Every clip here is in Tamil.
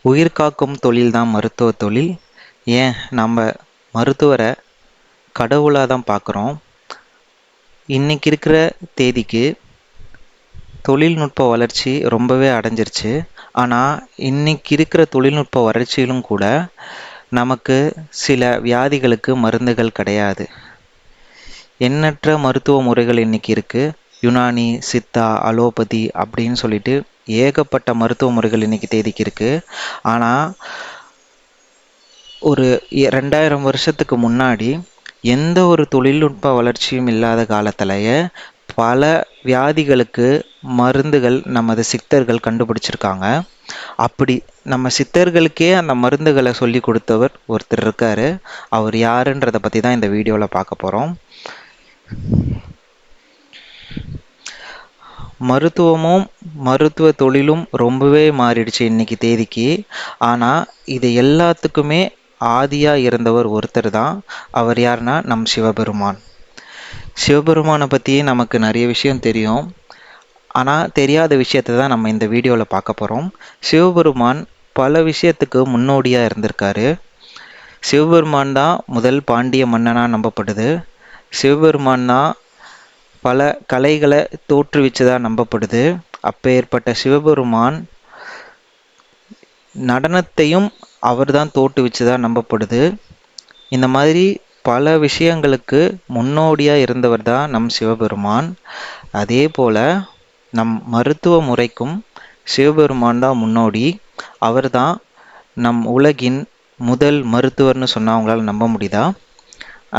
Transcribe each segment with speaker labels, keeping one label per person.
Speaker 1: உயிர் காக்கும் தொழில் தான் மருத்துவ தொழில். ஏன் நம்ம மருத்துவரை கடவுளாக தான் பார்க்குறோம். இன்னைக்கு இருக்கிற தேதிக்கு தொழில்நுட்ப வளர்ச்சி ரொம்பவே அடைஞ்சிருச்சு. ஆனால் இன்னைக்கு இருக்கிற தொழில்நுட்ப வளர்ச்சியிலும் கூட நமக்கு சில வியாதிகளுக்கு மருந்துகள் கிடையாது. எண்ணற்ற மருத்துவ முறைகள் இன்னைக்கு இருக்குது. யுனானி, சித்தா, அலோபதி அப்படின்னு சொல்லிட்டு ஏகப்பட்ட மருத்துவ முறைகள் இன்னைக்கு தேதிக்கு இருக்குது. ஆனால் ஒரு 2000 வருஷத்துக்கு முன்னாடி எந்த ஒரு தொழில்நுட்ப வளர்ச்சியும் இல்லாத காலத்திலேயே பல வியாதிகளுக்கு மருந்துகள் நமது சித்தர்கள் கண்டுபிடிச்சிருக்காங்க. அப்படி நம்ம சித்தர்களுக்கே அந்த மருந்துகளை சொல்லி கொடுத்தவர் ஒருத்தர் இருக்காரு. அவர் யாருன்றதை பற்றி தான் இந்த வீடியோவில் பார்க்க போகிறோம். மருத்துவமும் மருத்துவ தொழிலும் ரொம்பவே மாறிடுச்சு இன்னைக்கு தேதிக்கு. ஆனால் இது எல்லாத்துக்குமே ஆதியாக இருந்தவர் ஒருத்தர் தான். அவர் யாருன்னா நம் சிவபெருமான். சிவபெருமானை பற்றி நமக்கு நிறைய விஷயம் தெரியும். ஆனால் தெரியாத விஷயத்தை தான் நம்ம இந்த வீடியோவில் பார்க்க போகிறோம். சிவபெருமான் பல விஷயத்துக்கு முன்னோடியாக இருந்திருக்காரு. சிவபெருமான் தான் முதல் பாண்டிய மன்னனாக நம்பப்படுது. சிவபெருமான் தான் பல கலைகளை தோற்றுவிச்சதாக நம்பப்படுது. அப்பேற்பட்ட சிவபெருமான் நடனத்தையும் அவர் தான் தோற்றுவிச்சதாக நம்பப்படுது. இந்த மாதிரி பல விஷயங்களுக்கு முன்னோடியாக இருந்தவர் தான் நம் சிவபெருமான். அதே போல் நம் மருத்துவ முறைக்கும் சிவபெருமான் தான் முன்னோடி. அவர் தான் நம் உலகின் முதல் மருத்துவர்னு சொன்னால் அவங்களால நம்ப முடியுதா?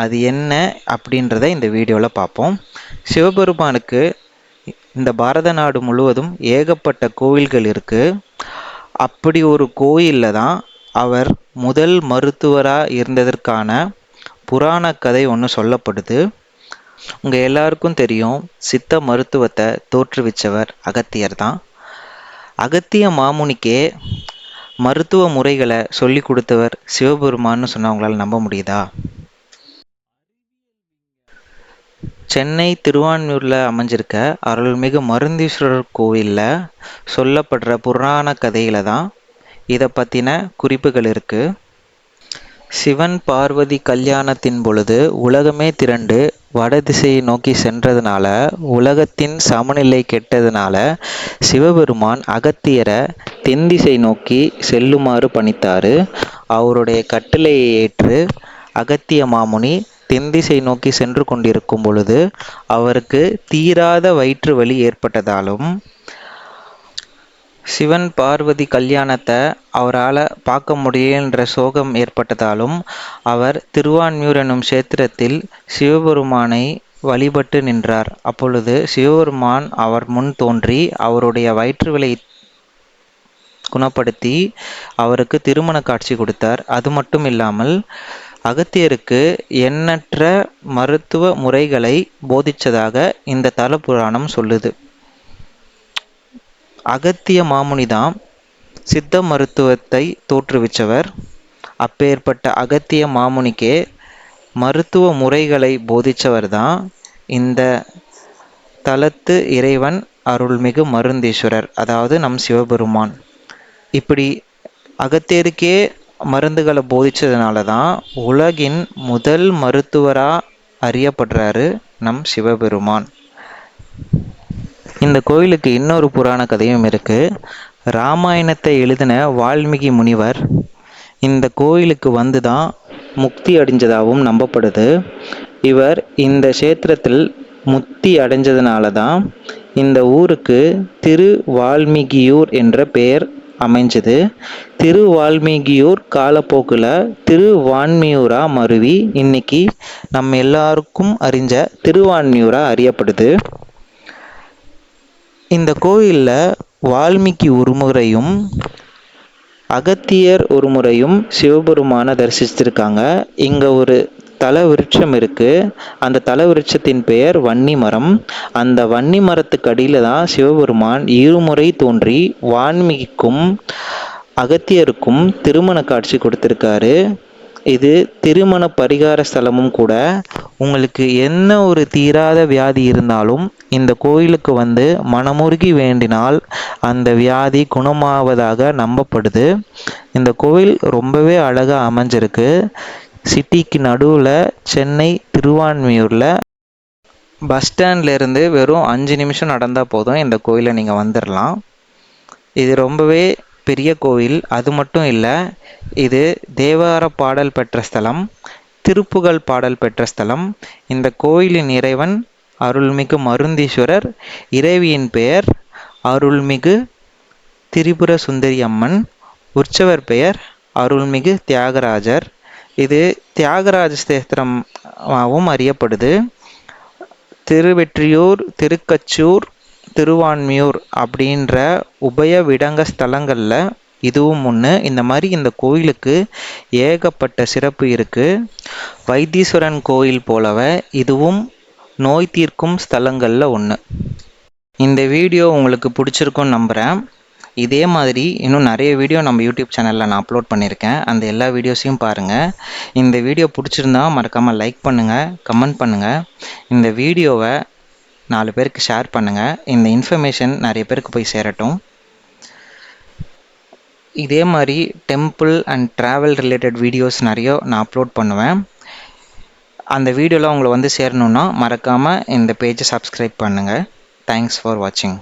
Speaker 1: அது என்ன அப்படின்றத இந்த வீடியோவில் பார்ப்போம். சிவபெருமானுக்கு இந்த பாரத நாடு முழுவதும் ஏகப்பட்ட கோவில்கள் இருக்குது. அப்படி ஒரு கோயிலில் தான் அவர் முதல் மருத்துவராக இருந்ததற்கான புராண கதை ஒன்று சொல்லப்படுது. உங்கள் எல்லாருக்கும் தெரியும், சித்த மருத்துவத்தை தோற்றுவிச்சவர் அகத்தியர் தான். அகத்திய மாமுனிக்கே மருத்துவ முறைகளை சொல்லி கொடுத்தவர் சிவபெருமான்னு சொன்னால் அவங்களால நம்ப முடியுதா? சென்னை திருவான்மியூரில் அமைஞ்சிருக்க அருள்மிகு மருந்தீஸ்வரர் கோவிலில் சொல்லப்படுற புராண கதையில் தான் இதை பற்றின குறிப்புகள் இருக்குது. சிவன் பார்வதி கல்யாணத்தின் பொழுது உலகமே திரண்டு வடதிசையை நோக்கி சென்றதுனால உலகத்தின் சமநிலை கெட்டதுனால சிவபெருமான் அகத்தியரை தென்திசை நோக்கி செல்லுமாறு பணித்தார். அவருடைய கட்டளையை ஏற்று அகத்திய மாமுனி தென்திசை நோக்கி சென்று கொண்டிருக்கும் பொழுது அவருக்கு தீராத வயிற்று வலி ஏற்பட்டதாலும் சிவன் பார்வதி கல்யாணத்தை அவரால் பார்க்க முடியன்ற சோகம் ஏற்பட்டதாலும் அவர் திருவான்மியூர் எனும் கஷேத்திரத்தில் சிவபெருமானை வழிபட்டு நின்றார். அப்பொழுது சிவபெருமான் அவர் முன் தோன்றி அவருடைய வயிற்று வலியை குணப்படுத்தி அவருக்கு திருமண காட்சி கொடுத்தார். அது மட்டும் இல்லாமல் அகத்தியருக்கு எண்ணற்ற மருத்துவ முறைகளை போதிச்சதாக இந்த தல புராணம் சொல்லுது. அகத்திய மாமுனிதான் சித்த மருத்துவத்தை தோற்றுவிச்சவர். அப்பேற்பட்ட அகத்திய மாமுனிக்கே மருத்துவ முறைகளை போதிச்சவர் தான் இந்த தலத்து இறைவன் அருள்மிகு மருந்தீஸ்வரர், அதாவது நம் சிவபெருமான். இப்படி அகத்தியருக்கே மருந்துகளை போதிச்சதுனால தான் உலகின் முதல் மருத்துவராக அறியப்படுறாரு நம் சிவபெருமான். இந்த கோயிலுக்கு இன்னொரு புராண கதையும் இருக்குது. ராமாயணத்தை எழுதின வால்மீகி முனிவர் இந்த கோயிலுக்கு வந்து தான் முக்தி அடைஞ்சதாகவும் நம்பப்படுது. இவர் இந்த கஷேத்திரத்தில் முக்தி அடைஞ்சதுனால தான் இந்த ஊருக்கு திருவால்மீகியூர் என்ற பெயர் அமைஞ்சது. திருவால்மீகியூர் காலப்போக்கில் திருவான்மியூராக மருவி இன்னைக்கு நம்ம எல்லாருக்கும் அறிஞ்ச திருவான்மியூராக அறியப்படுது. இந்த கோயிலில் வால்மீகி ஒரு முறையும் அகத்தியர் ஒரு முறையும் சிவபெருமானை தரிசிச்சிருக்காங்க. இங்கே ஒரு தல விருட்சம் இருக்குது. அந்த தல விருட்சத்தின் பெயர் வன்னி மரம். அந்த வன்னி மரத்துக்கு அடியில் தான் சிவபெருமான் இருமுறை தோன்றி வால்மீகிக்கும் அகத்தியருக்கும் திருமண காட்சி கொடுத்துருக்காரு. இது திருமண பரிகார ஸ்தலமும் கூட. உங்களுக்கு என்ன ஒரு தீராத வியாதி இருந்தாலும் இந்த கோயிலுக்கு வந்து மனமுருகி வேண்டினால் அந்த வியாதி குணமாவதாக நம்பப்படுது. இந்த கோயில் ரொம்பவே அழகா அமைஞ்சிருக்கு. சிட்டிக்கு நடுவில், சென்னை திருவான்மியூரில். பஸ் ஸ்டாண்ட்ல இருந்து வெறும் 5 நிமிஷம் நடந்தால் போதும், இந்த கோயிலை நீங்கள் வந்துடலாம். இது ரொம்பவே பெரிய கோயில். அது மட்டும் இல்லை, இது தேவார பாடல் பெற்ற ஸ்தலம், திருப்புகழ் பாடல் பெற்ற ஸ்தலம். இந்த கோயிலின் இறைவன் அருள்மிகு மருந்தீஸ்வரர். இறைவியின் பெயர் அருள்மிகு திரிபுர சுந்தரி அம்மன். உற்சவர் பெயர் அருள்மிகு தியாகராஜர். இது தியாகராஜ ஸ்தேத்திரமாகவும் அறியப்படுது. திருவெற்றியூர், திருக்கச்சூர், திருவான்மியூர் அப்படின்ற உபய விடங்க ஸ்தலங்களில் இதுவும் ஒன்று. இந்த மாதிரி இந்த கோயிலுக்கு ஏகப்பட்ட சிறப்பு இருக்குது. வைத்தீஸ்வரன் கோயில் போலவே இதுவும் நோய் தீர்க்கும் ஸ்தலங்களில் ஒன்று. இந்த வீடியோ உங்களுக்கு பிடிச்சிருக்குன்னு நம்புகிறேன். இதே மாதிரி இன்னும் நிறைய வீடியோ நம்ம யூடியூப் சேனலில் நான் அப்லோட் பண்ணியிருக்கேன். அந்த எல்லா வீடியோஸையும் பாருங்கள். இந்த வீடியோ பிடிச்சிருந்தா மறக்காமல் லைக் பண்ணுங்கள், கமெண்ட் பண்ணுங்கள். இந்த வீடியோவை 4 பேருக்கு ஷேர் பண்ணுங்கள். இந்த இன்ஃபர்மேஷன் நிறைய பேருக்கு போய் சேரட்டும். இதே மாதிரி temple and travel related videos நிறைய நான் அப்லோட் பண்ணுவேன். அந்த வீடியோலாம் உங்களை வந்து சேரணுன்னா மறக்காமல் இந்த பேஜை சப்ஸ்கிரைப் பண்ணுங்கள். தேங்க்ஸ் ஃபார் வாட்சிங்.